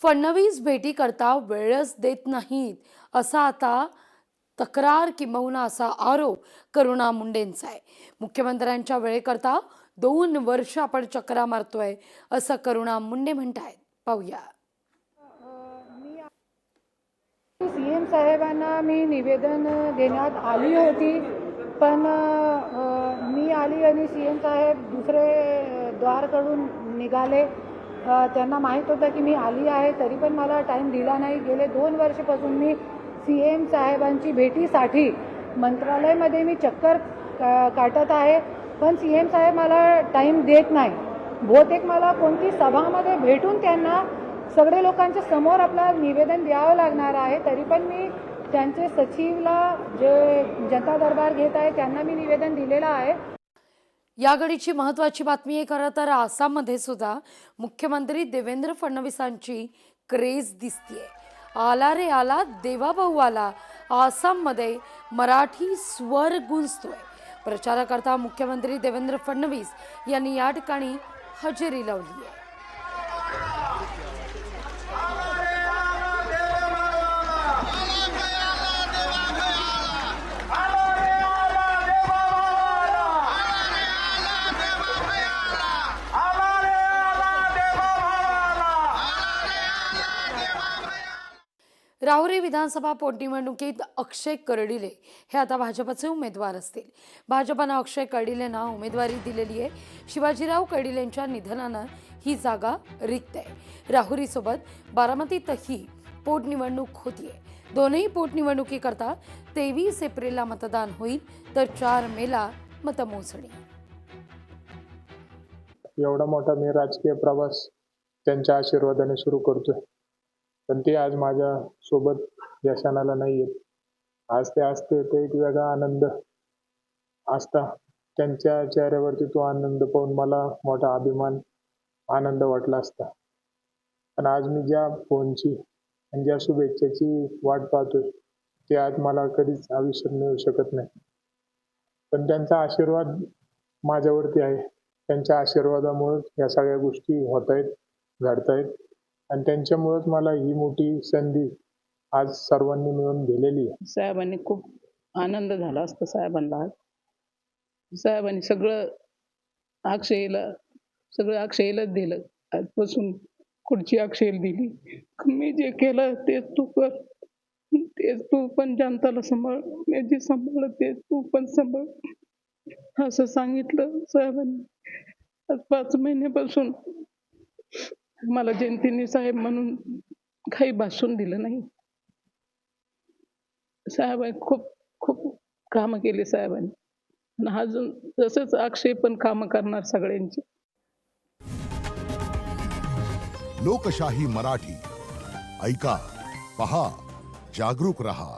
फडणवीस भेटी करता वेळच देत नाहीत असा आता तक्रार किंबहुना असा आरोप करुणा मुंडेंचा आहे। मुख्यमंत्र्यांच्या वेळेकरता 2 वर्ष आपण चक्रा मारतोय असं करुणा मुंडे म्हणतायत। पाहूया। सीएम साहेबांना मी निवेदन देण्यात आली होती, पण मी आली आणि सीएम साहेब दुसरे द्वारकडून निघाले। त्यांना माहीत होतं की मी आली आहे, तरी पण मला टाईम दिला नाही। गेले 2 वर्षापासून मी सीएम साहेबांची भेटीसाठी मंत्रालयामध्ये मी चक्कर काटत आहे, पण सीएम साहेब मला टाईम देत नाही। बहुतेक मला कोणती सभामध्ये भेटून त्यांना सगळे लोकांच्या समोर आपला निवेदन द्यावं लागणार आहे। तरी पण मी त्यांचे सचिवला जे जनता दरबार घेत आहे त्यांना मी निवेदन दिलेलं आहे। या घडीची महत्त्वाची बातमी आहे। खरं तर आसाममध्ये सुद्धा मुख्यमंत्री देवेंद्र फडणवीसांची क्रेज दिसतीये। आला रे आला देवाभाऊ आला, आसाममध्ये मराठी स्वर गुंजतोय। प्रचाराकरता मुख्यमंत्री देवेंद्र फडणवीस यांनी या ठिकाणी हजेरी लावली आहे। राहुरी विधानसभा पोटनिवडणुकीत अक्षय कर्डिले हे आता भाजपचे उमेदवार असतील। भाजपने अक्षय कर्डिलेंना उमेदवारी दिलेली आहे। शिवाजीराव कर्डिलेंच्या निधनाने ही जागा रिक्त आहे। राहुरी सोबत बारामतीतही पोटनिवडणूक होतीये। दोन्ही पोटनिवडणुकीकरता 23 एप्रिलला मतदान होईल, तर 4 मेला मतमोजणी। एवढा मोठा मी राजकीय प्रवास त्यांच्या आशीर्वादाने सुरू करतोय, पण ते आज माझ्या सोबत या क्षणाला नाही आहेत। आज ते असते तर एक वेगळा आनंद असता। त्यांच्या चेहऱ्यावरती तो आनंद पाहून मला मोठा अभिमान आनंद वाटला असता। पण आज मी ज्या फोनची आणि ज्या शुभेच्छेची वाट पाहतोय ते आज मला कधीच आयुष्यात मिळू शकत नाही। पण त्यांचा आशीर्वाद माझ्यावरती आहे। त्यांच्या आशीर्वादामुळे या सगळ्या गोष्टी होत आहेत, घडत आहेत, आणि त्यांच्यामुळेच मला ही मोठी संधी आज सर्वांनी मिळून दिलेली आहे। साहेबांनी खूप आनंद झाला असता। साहेबांनी सगळं अक्षयलाच दिलं। आजपासून खुर्ची अक्षयला दिली। मी जे केलं तेच तू कर, तेच तू पण जनताला सांभाळ, मी जे सांभाळलं तेच तू पण सांभाळ असं सांगितलं साहेबांनी। आज 5 महिन्यापासून मला जयंतीने साहेब म्हणून काही भाषण दिलं नाही। साहेबांनी खूप खूप कामं केली साहेबांनी, आणि अजून तसंच अक्षय पण कामं करणार सगळ्यांची। लोकशाही मराठी ऐका, पहा, जागरूक रहा।